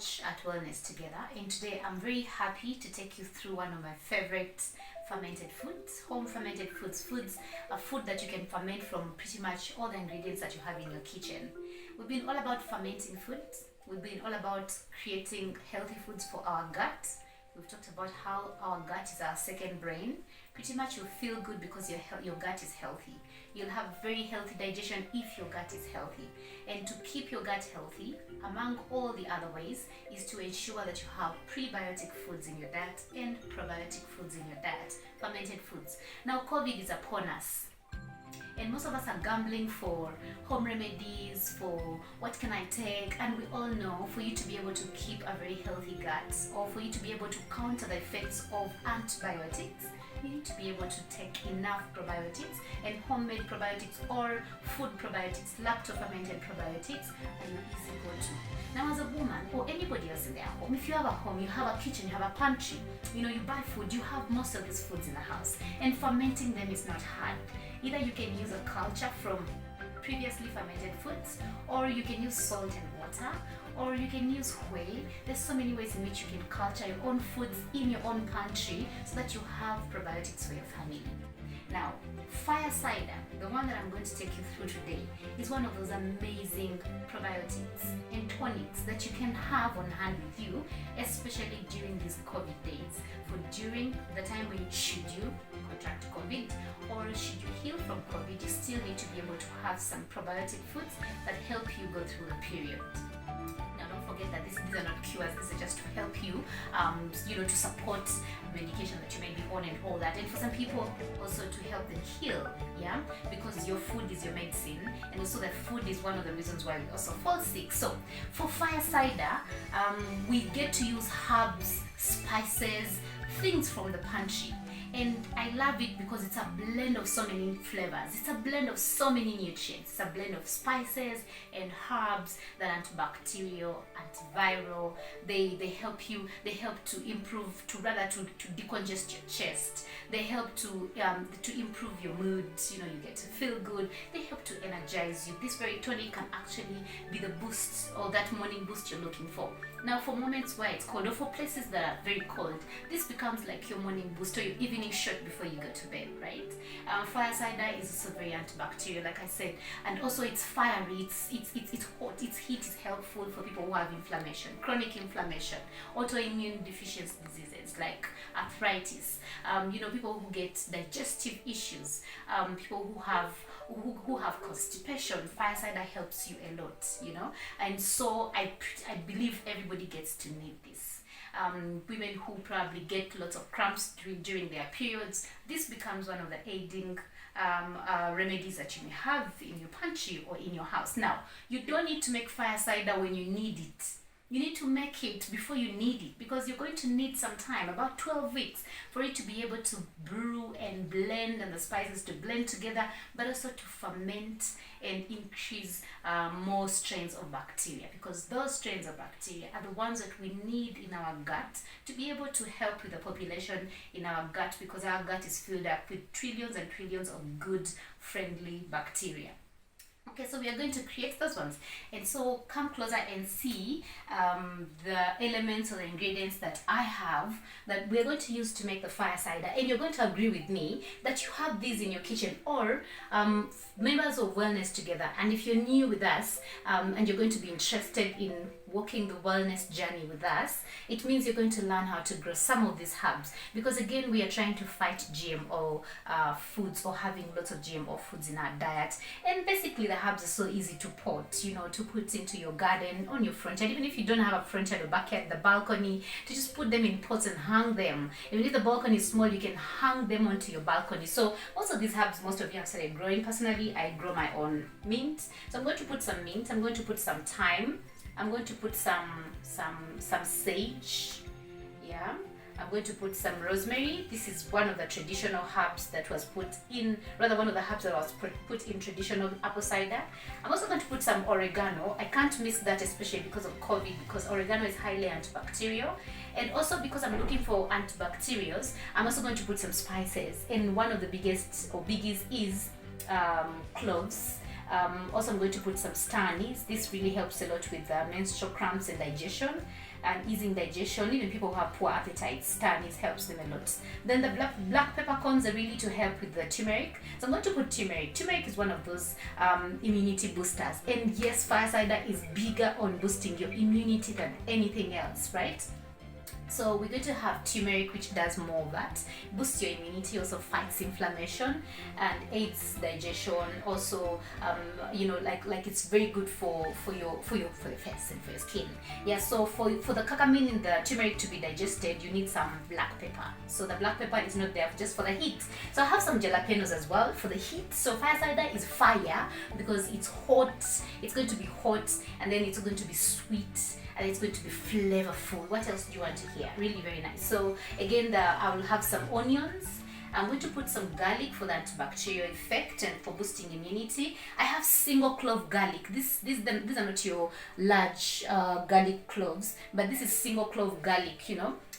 Couch at Wellness Together, and today I'm very happy to take you through one of my favorite fermented foods, home fermented foods, a food that you can ferment from pretty much all the ingredients that you have in your kitchen. We've been all about fermenting foods. We've been all about creating healthy foods for our gut. We've talked about how our gut is our second brain. Pretty much you'll feel good because your gut is healthy. You'll have very healthy digestion if your gut is healthy. And to keep your gut healthy, among all the other ways, is to ensure that you have prebiotic foods in your diet and probiotic foods in your diet, fermented foods. Now COVID is upon us, and most of us are gambling for home remedies, for what can I take, and we all know for you to be able to keep a very healthy gut, or for you to be able to counter the effects of antibiotics, you need to be able to take enough probiotics, and homemade probiotics or food probiotics, lacto-fermented probiotics, are your easy go-to. Now, as a woman or anybody else in their home, if you have a home, you have a kitchen, you have a pantry, you buy food, you have most of these foods in the house, and fermenting them is not hard. Either you can use a culture from previously fermented foods, or you can use salt and water, or you can use whey. There's so many ways in which you can culture your own foods in your own pantry so that you have probiotics for your family. Now, Fire Cider, the one that I'm going to take you through today, is one of those amazing probiotics and tonics that you can have on hand with you, especially during these COVID days. For during the time when should you contract COVID, or should you heal from COVID, you still need to be able to have some probiotic foods that help you go through the period. Now, don't forget that these are not cures. These are just to help you, to support medication that you may be on and all that. And for some people, also to help them heal, because your food is your medicine, and also the food is one of the reasons why we also fall sick. So, for Fire Cider, we get to use herbs, spices, things from the pantry. And I love it because it's a blend of so many flavors. It's a blend of so many nutrients. It's a blend of spices and herbs that are antibacterial, antiviral. They help to improve, to decongest your chest. They help to improve your mood. You get to feel good. They help to energize you. This very tonic can actually be the boost, or that morning boost you're looking for. Now, for moments where it's cold, or for places that are very cold, this becomes like your morning boost or your evening shot before you go to bed, right? Fire Cider is also very antibacterial, like I said, and also it's fiery, it's hot, its heat is helpful for people who have inflammation, chronic inflammation, autoimmune deficiency diseases like arthritis, people who get digestive issues, people who have constipation. Fire Cider helps you a lot, and so I believe everybody gets to need this. Women who probably get lots of cramps during their periods, this becomes one of the aiding remedies that you may have in your pantry or in your house. Now, you don't need to make Fire Cider when you need it. You need to make it before you need it, because you're going to need some time, about 12 weeks, for it to be able to brew and blend, and the spices to blend together, but also to ferment and increase more strains of bacteria, because those strains of bacteria are the ones that we need in our gut to be able to help with the population in our gut, because our gut is filled up with trillions and trillions of good, friendly bacteria. Okay, so we are going to create those ones, and so come closer and see the elements or the ingredients that I have that we're going to use to make the Fire Cider. And you're going to agree with me that you have these in your kitchen, or members of Wellness Together. And if you're new with us and you're going to be interested in walking the wellness journey with us, it means you're going to learn how to grow some of these herbs, because again, we are trying to fight GMO foods, or having lots of GMO foods in our diet. And basically the herbs are so easy to pot, to put into your garden, on your front yard. Even if you don't have a front yard or backyard, the balcony, to just put them in pots and hang them. Even if the balcony is small, you can hang them onto your balcony. So most of these herbs, most of you have started growing. Personally, I grow my own mint. So I'm going to put some mint, I'm going to put some thyme, I'm going to put some sage, I'm going to put some rosemary. This is one of the traditional herbs that was put in, one of the herbs that was put in traditional apple cider. I'm also going to put some oregano. I can't miss that, especially because of COVID, because oregano is highly antibacterial. And also because I'm looking for antibacterials, I'm also going to put some spices. And one of the biggest or biggies is cloves. Also, I'm going to put some star anise. This really helps a lot with menstrual cramps and digestion. and easing digestion. Even people who have poor appetites, star anise helps them a lot. Then the black peppercorns are really to help with the turmeric. So I'm going to put turmeric. Turmeric is one of those immunity boosters. And yes, fire cider is bigger on boosting your immunity than anything else, right? So we're going to have turmeric, which does more of that, boosts your immunity, also fights inflammation and aids digestion. Also, like it's very good for your face and for your skin. Yeah. So for the curcumin in the turmeric to be digested, you need some black pepper. So the black pepper is not there just for the heat. So I have some jalapenos as well for the heat. So fire cider is fire because it's hot. It's going to be hot, and then it's going to be sweet. And it's going to be flavorful. What else do you want to hear? Really very nice. So again, I will have some onions. I'm going to put some garlic for the antibacterial effect and for boosting immunity. I have single clove garlic. These are not your large garlic cloves, but this is single clove garlic,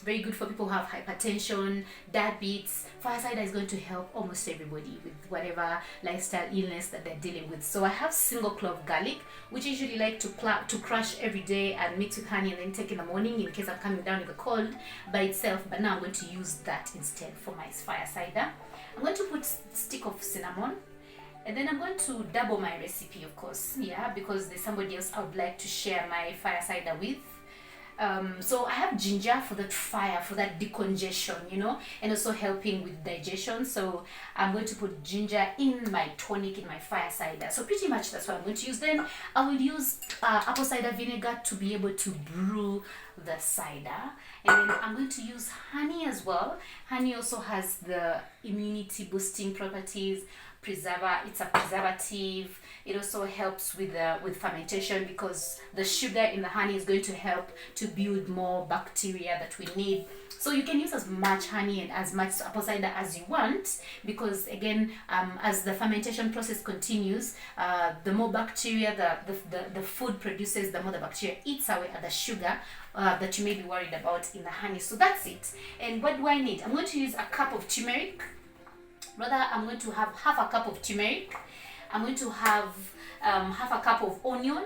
very good for people who have hypertension, diabetes. Fire cider is going to help almost everybody with whatever lifestyle illness that they're dealing with. So I have single clove garlic, which I usually like to crush every day and mix with honey and then take in the morning in case I'm coming down with a cold by itself. But now I'm going to use that instead for my fire cider. I'm going to put a stick of cinnamon. And then I'm going to double my recipe, of course, because there's somebody else I would like to share my fire cider with. So I have ginger for that fire, for that decongestion, and also helping with digestion. So I'm going to put ginger in my tonic, in my fire cider. So pretty much that's what I'm going to use. Then I will use apple cider vinegar to be able to brew the cider. And then I'm going to use honey as well. Honey also has the immunity boosting properties. It's a preservative. It also helps with fermentation because the sugar in the honey is going to help to build more bacteria that we need. So you can use as much honey and as much apple cider as you want, because again, as the fermentation process continues, the more bacteria the food produces, the more the bacteria eats away at the sugar that you may be worried about in the honey. So that's it. And what do I need? I'm going to use a cup of turmeric. I'm going to have half a cup of turmeric. I'm going to have half a cup of onion.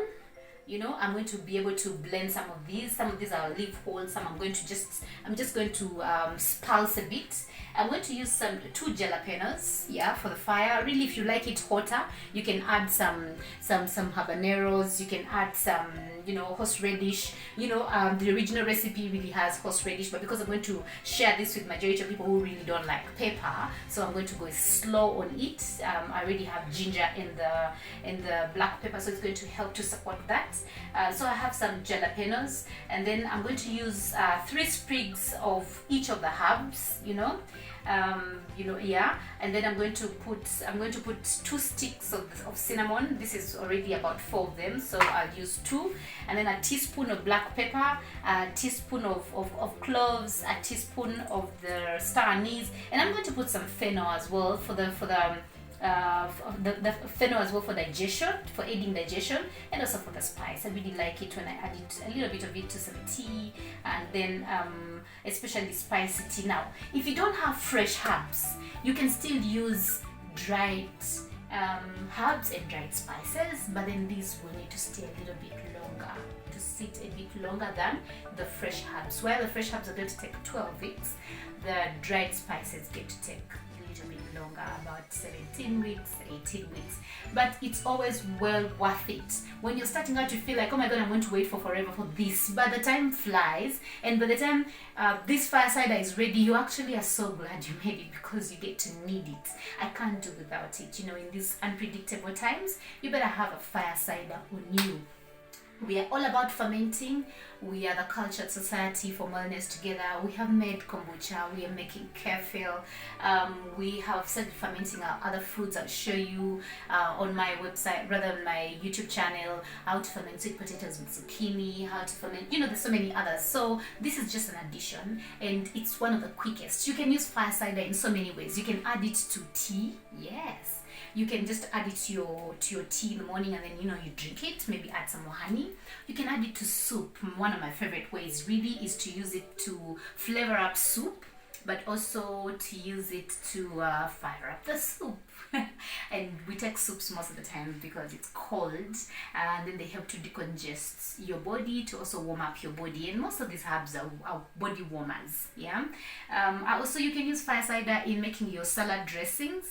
I'm going to be able to blend some of these. Some of these I'll leave whole. Some I'm just going to pulse a bit. I'm going to use 2 jalapenos, for the fire. Really, if you like it hotter, you can add some habaneros. You can add some, horseradish. The original recipe really has horseradish, but because I'm going to share this with majority of people who really don't like pepper, so I'm going to go slow on it. I already have ginger in the black pepper, so it's going to help to support that. So I have some jalapenos, and then I'm going to use 3 sprigs of each of the herbs, and then I'm going to put 2 sticks of cinnamon. This is already about 4 of them, so I'll use 2, and then a teaspoon of black pepper, a teaspoon of cloves, a teaspoon of the star anise, and I'm going to put some fennel as well for the fennel as well for digestion, for aiding digestion, and also for the spice. I really like it when I add it, a little bit of it to some tea, and then especially spicy tea. Now, if you don't have fresh herbs, you can still use dried herbs and dried spices, but then these will need to stay a little bit longer, to sit a bit longer than the fresh herbs. While the fresh herbs are going to take 12 weeks, the dried spices get to take a bit longer, about 17 weeks, 18 weeks. But it's always well worth it. When you're starting out, you feel like, oh my god, I'm going to wait for forever for this. But the time flies, and by the time this fire cider is ready, you actually are so glad you made it, because you get to need it. I can't do without it. In these unpredictable times, you better have a fire cider on you. We are all about fermenting. We are the cultured society for wellness together. We have made kombucha. We are making kefir. We have started fermenting our other foods. I'll show you on my website, rather on my YouTube channel, how to ferment sweet potatoes with zucchini, how to ferment, there's so many others. So this is just an addition, and it's one of the quickest. You can use fire cider in so many ways. You can add it to tea. Yes. You can just add it to your tea in the morning, and then you drink it. Maybe add some more honey. You can add it to soup. One of my favorite ways really is to use it to flavor up soup. but also to use it to fire up the soup. And we take soups most of the time because it's cold, and then they help to decongest your body, to also warm up your body. And most of these herbs are body warmers. Yeah. Also, you can use fire cider in making your salad dressings.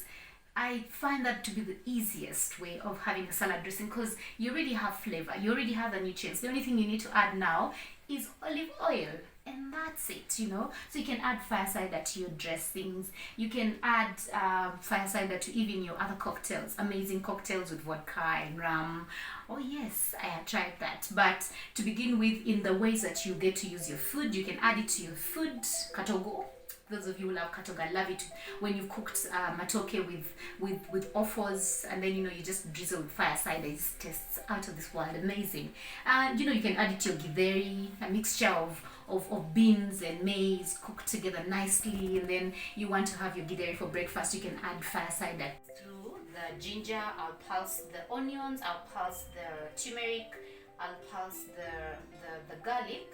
I find that to be the easiest way of having a salad dressing, because you already have flavor, you already have the nutrients. The only thing you need to add now is olive oil, and that's it, you know. So you can add fire cider to your dressings. You can add fire cider to even your other cocktails, amazing cocktails with vodka and rum. Oh yes, I have tried that. But to begin with, in the ways that you get to use your food, you can add it to your food. Katogo. Those of you who love katoga, I love it when you've cooked matoke with offals, and then, you know, you just drizzle with fire cider. It tastes out of this world, amazing. And you know, you can add it to your githeri, a mixture of beans and maize cooked together nicely. And then you want to have your githeri for breakfast, you can add fire cider. Through the ginger, I'll pulse the onions, I'll pulse the turmeric, I'll pulse the garlic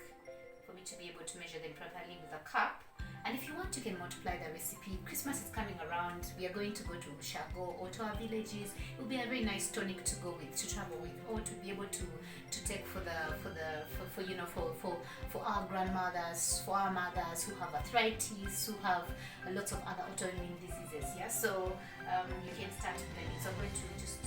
for me to be able to measure them properly with a cup. And if you want, you can multiply the recipe. Christmas is coming around. We are going to go to Shago or to our villages. It will be a very nice tonic to go with, to travel with, or to be able to take for our grandmothers, for our mothers who have arthritis, who have lots of other autoimmune diseases. Yeah, so you can start blending. So I'm going to just.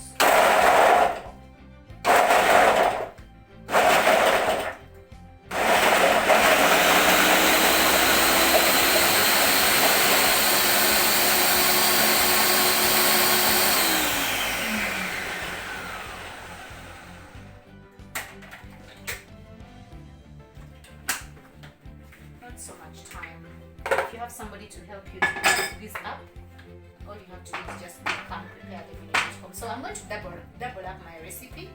So much time. If you have somebody to help you to mix this up, all you have to do is just come prepare the video at home. So I'm going to double up my recipe.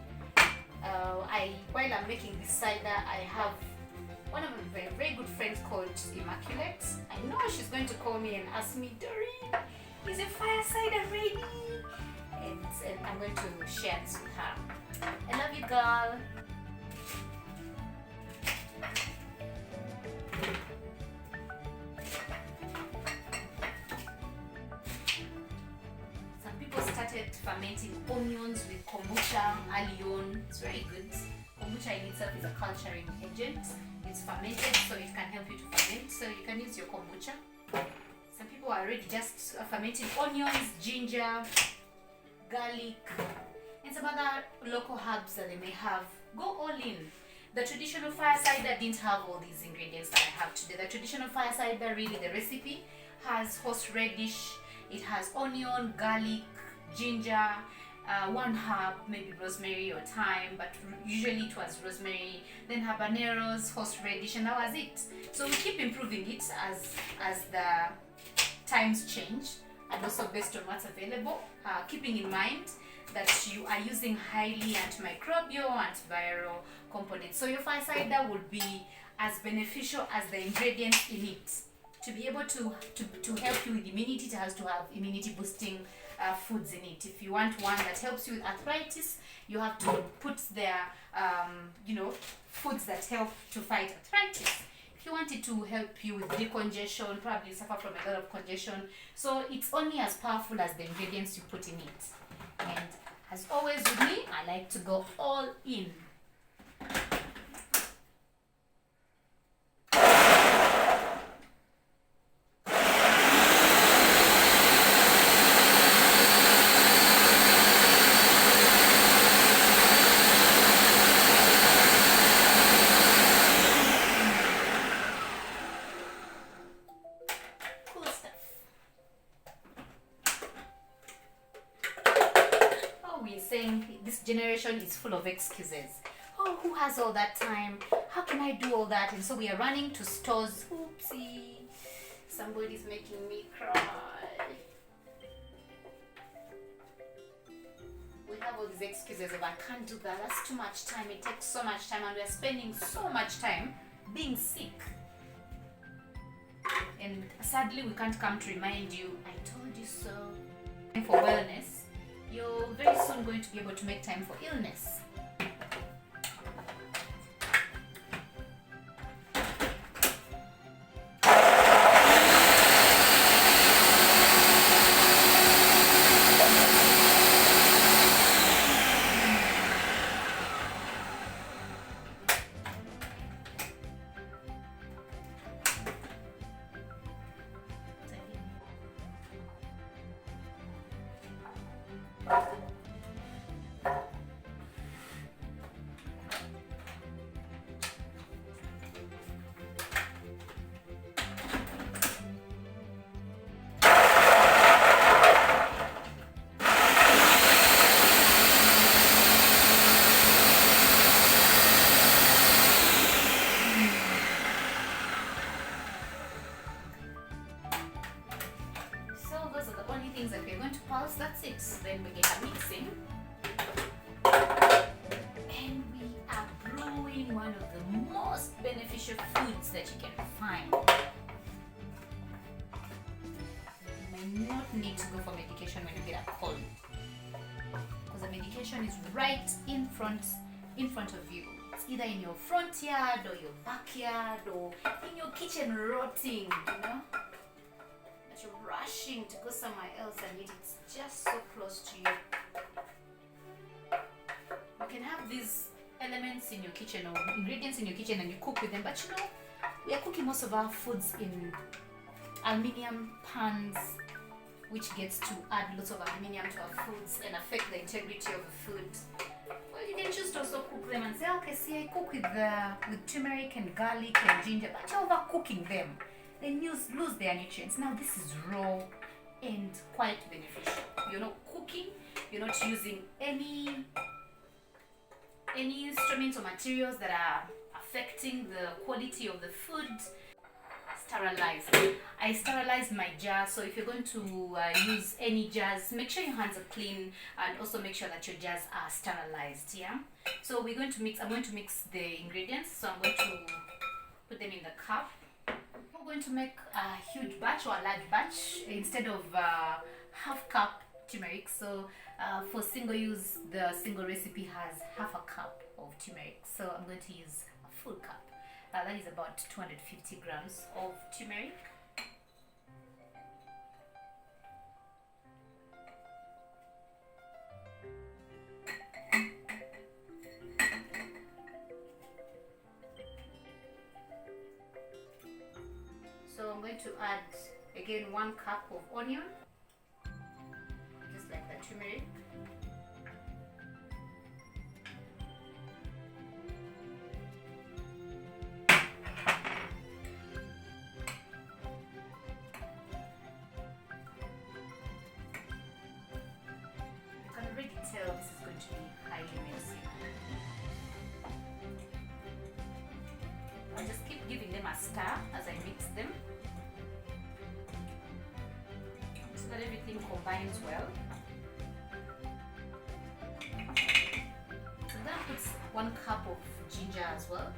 While I'm making this cider, I have one of my very good friends called Immaculate. I know she's going to call me and ask me, Doreen, is your fire cider ready? And I'm going to share this with her. I love you, girl. Fermenting onions with kombucha early on. It's very good. Kombucha in itself is a culturing agent. It's fermented, so it can help you to ferment. So you can use your kombucha. Some people are already just fermenting onions, ginger, garlic, and some other local herbs that they may have. Go all in. The traditional fire cider didn't have all these ingredients that I have today. The traditional fire cider, really, the recipe has horseradish, it has onion, garlic, ginger, one herb, maybe rosemary or thyme, but usually it was rosemary, then habaneros, horseradish, and that was it. So we keep improving it as the times change, and also based on what's available, keeping in mind that you are using highly antimicrobial, antiviral components. So your fire cider would be as beneficial as the ingredients in it. To be able to help you with immunity, it has to have immunity boosting foods in it. If you want one that helps you with arthritis, you have to put their foods that help to fight arthritis. If you want it to help you with decongestion, probably you suffer from a lot of congestion. So it's only as powerful as the ingredients you put in it. And as always with me, I like to go all in. Saying this generation is full of excuses. Oh, who has all that time? How can I do all that? And so we are running to stores. Oopsie, somebody's making me cry. We have all these excuses of I can't do that, that's too much time, it takes so much time, and we are spending so much time being sick. And sadly we can't come to remind you, I told you so. And for wellness, you're very soon going to be able to make time for illness. then we get a mixing. And we are brewing one of the most beneficial foods that you can find. You may not need to go for medication when you get a cold, because the medication is right in front of you. It's either in your front yard or your backyard or in your kitchen rotting, you know, that you're rushing to go somewhere else and it's just so close to you. You can have these elements in your kitchen or ingredients in your kitchen and you cook with them, but you know, we are cooking most of our foods in aluminium pans, which gets to add lots of aluminium to our foods and affect the integrity of the food. Well, you can just also cook them and say, okay, see, I cook with turmeric and garlic and ginger, but you're overcooking them. They lose their nutrients. Now this is raw and quite beneficial. You're not cooking, you're not using any instruments or materials that are affecting the quality of the food. Sterilize. I sterilize my jar, so if you're going to use any jars, make sure your hands are clean and also make sure that your jars are sterilized. Yeah. So we're going to mix. I'm going to mix the ingredients. So I'm going to put them in the cup. I'm going to make a huge batch or a large batch instead of half cup turmeric. So for single use, the single recipe has half a cup of turmeric. So I'm going to use a full cup. That is about 250 grams of turmeric. So I'm going to add again 1 cup of onion, just like the turmeric. Tell this is going to be highly medicinal. I'll just keep giving them a stir as I mix them so that everything combines well. So then I put 1 cup of ginger as well.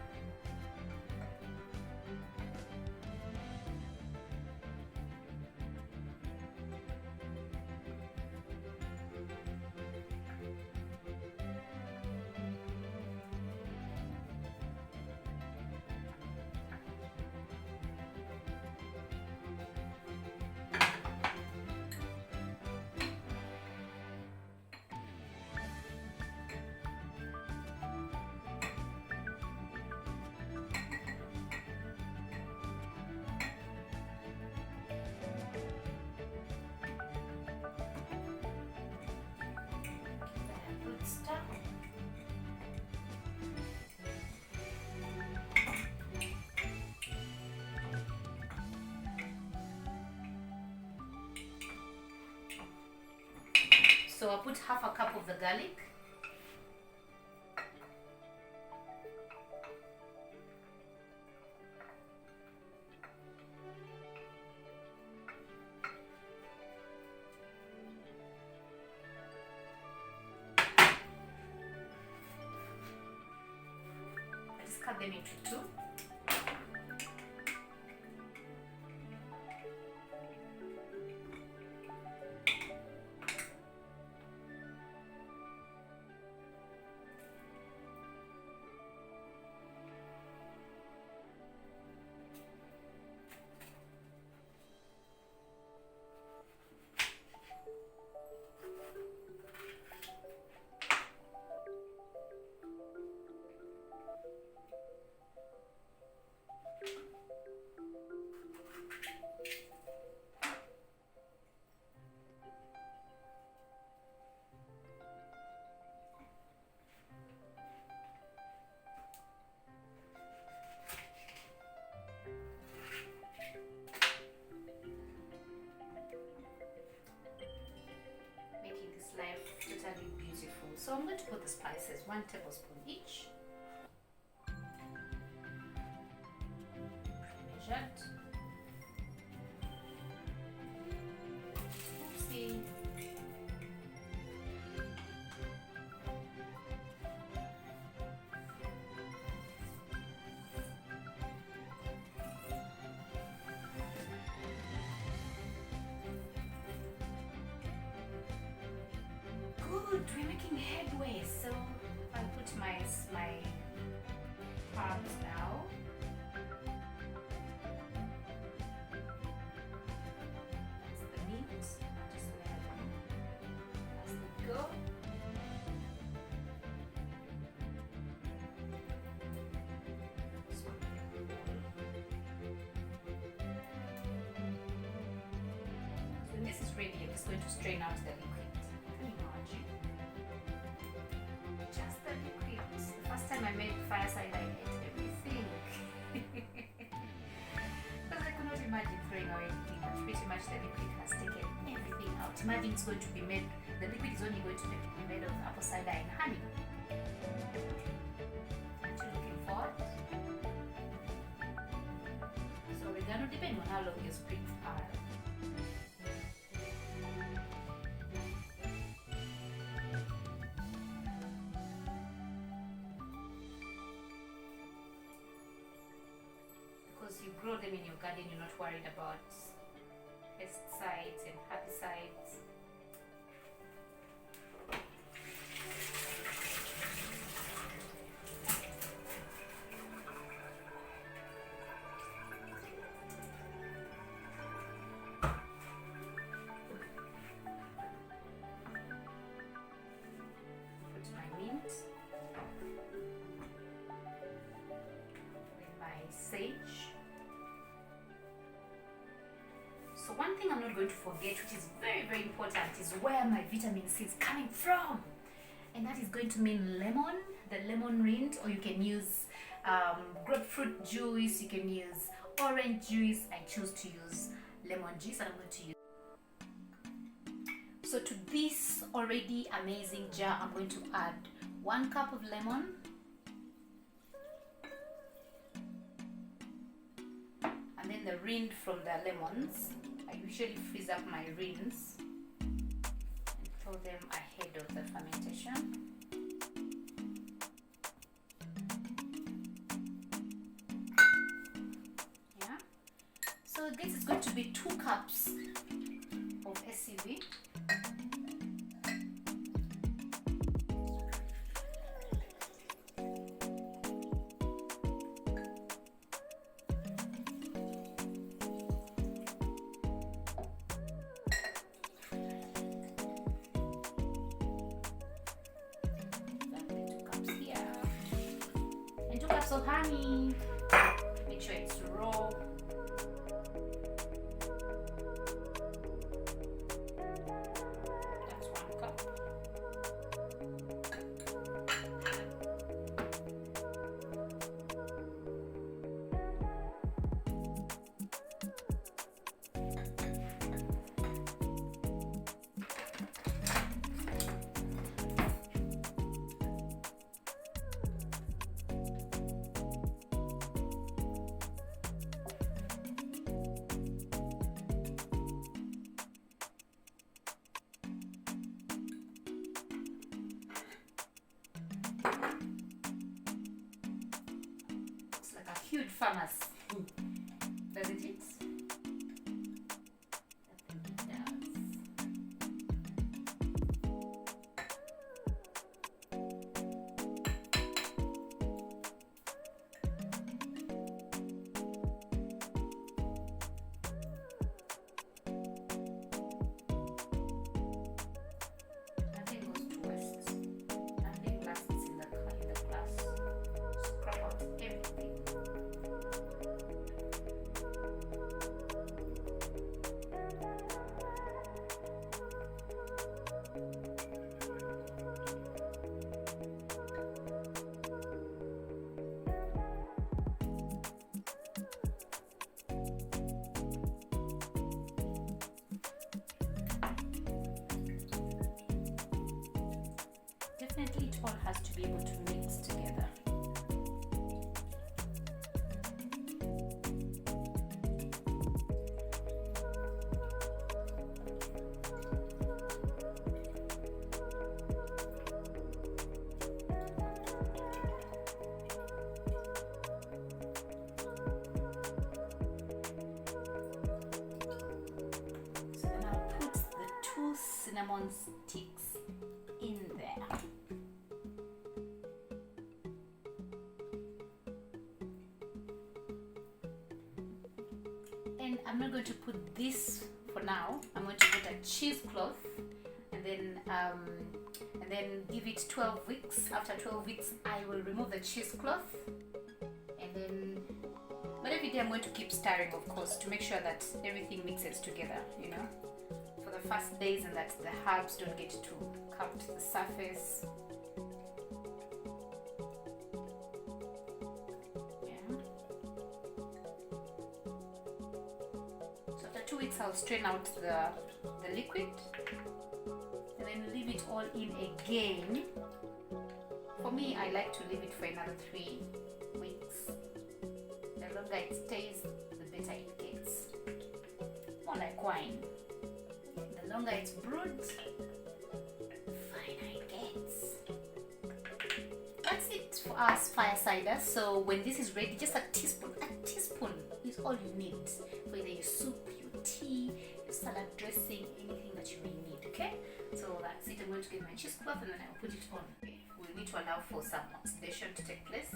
So I'll put half a cup of the garlic. I just cut them into 2. Totally beautiful. So I'm going to put the spices, 1 tablespoon each. Measured. Oopsie. good. We're making headway. So I'll put my herbs now. That's the meat. I'll just let it as we go. So when this is ready, I'm just going to strain out the liquid. Can you imagine? Just the liquid. The first time I made fire cider, I ate everything. Because I could not imagine throwing away anything, but pretty much the liquid has taken everything out. Imagine it's going to be made, the liquid is only going to be made of apple cider and honey. Aren't you looking forward? So oregano depends on how long your springs are. You grow them in your garden, you're not worried about pesticides and herbicides. Put my mint with my sage. So one thing I'm not going to forget, which is very, very important, is where my vitamin C is coming from. And that is going to mean lemon, the lemon rind, or you can use grapefruit juice, you can use orange juice. I choose to use lemon juice, and I'm going to use. So to this already amazing jar, I'm going to add 1 cup of lemon, and then the rind from the lemons. I usually freeze up my rinds and throw them ahead of the fermentation. Yeah. So this is going to be 2 cups of SCV. Of honey. Make sure it's raw. That's 1 cup. Huge farmers. Does it eat? I think it does. Nothing goes to waste. Nothing lasts in the glass. Scrap out everything. Definitely it all has to be able to mix together. So then I'll put the 2 cinnamon sticks in then I'm not going to put this for now. I'm going to put a cheesecloth, and then give it 12 weeks. After 12 weeks, I will remove the cheesecloth, and then. But every day I'm going to keep stirring, of course, to make sure that everything mixes together, you know, for the first days, and that the herbs don't get to come to the surface. Yeah. So after 2 weeks, I'll strain out the liquid, and then leave it all in again. For me, I like to leave it for another 3 weeks. The longer it stays, the better it gets. More like wine. The longer it's brewed, the finer it gets. That's it for our fire cider. So when this is ready, just a teaspoon is all you need for either your soup, your tea, your salad dressing, anything that you may need. Okay, so that's it. I'm going to get my cheesecloth, and then I'll put it on. Okay, we'll need to allow for some oxidation to take place.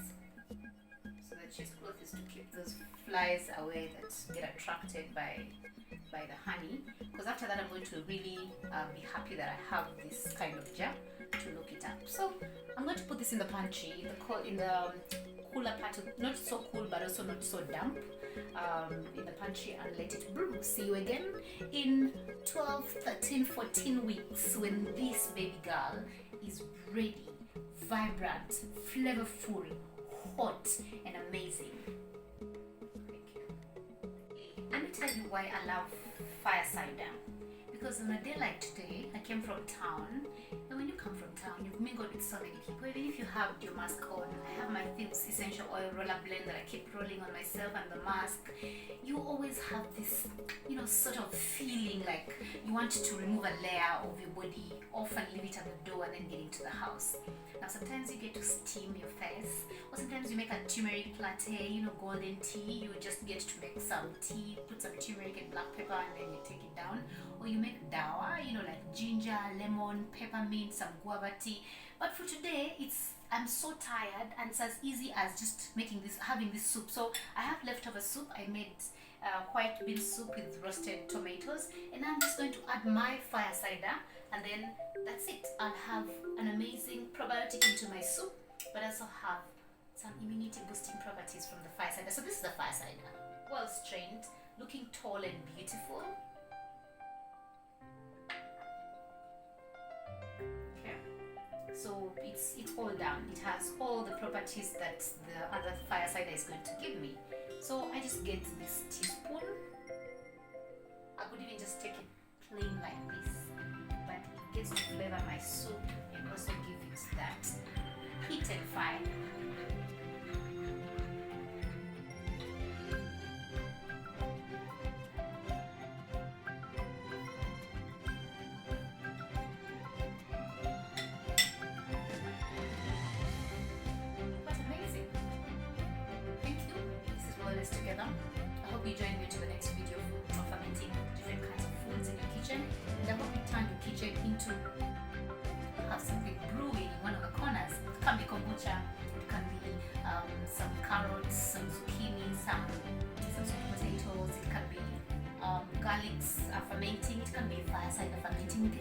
So the cheesecloth is to keep those flies away that get attracted by the honey. Because after that, I'm going to really be happy that I have this kind of jar to look it up. So I'm going to put this in the pantry, in the cooler part, not so cool but also not so damp, in the pantry, and let it brew. See you again in 12, 13, 14 weeks when this baby girl is ready, vibrant, flavorful, hot, and amazing. Thank you. Let me tell you why I love fire cider. Because on a day like today, I came from town, and when you come from town, you've mingled with so many people. Even if you have your mask on, I have my Thieves essential oil roller blend that I keep rolling on myself and the mask. You always have this, you know, sort of feeling like you want to remove a layer of your body off and leave it at the door and then get into the house. Now sometimes you get to steam your face, or sometimes you make a turmeric latte, you know, golden tea. You just get to make some tea, put some turmeric and black pepper, and then you take it down. Or you make dawa, you know, like ginger, lemon, peppermint, some guava tea. But for today, I'm so tired, and it's as easy as just having this soup. So I have leftover soup. I made white bean soup with roasted tomatoes, and I'm just going to add my fire cider, and then that's it. I'll have an amazing probiotic into my soup, but I also have some immunity boosting properties from the fire cider. So this is the fire cider, well strained, looking tall and beautiful. So it's all done. It has all the properties that the other fire cider is going to give me. So I just get this teaspoon. I could even just take it plain like this, but it gets to flavor my soup and also give it that heat and fire. Together. I hope you join me to the next video of fermenting different kinds of foods in your kitchen, and I hope you turn your kitchen into have something brewing in one of the corners. It can be kombucha, it can be some carrots, some zucchini, some sweet potatoes, it can be garlics fermenting, it can be fire cider fermenting.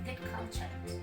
Get cultured.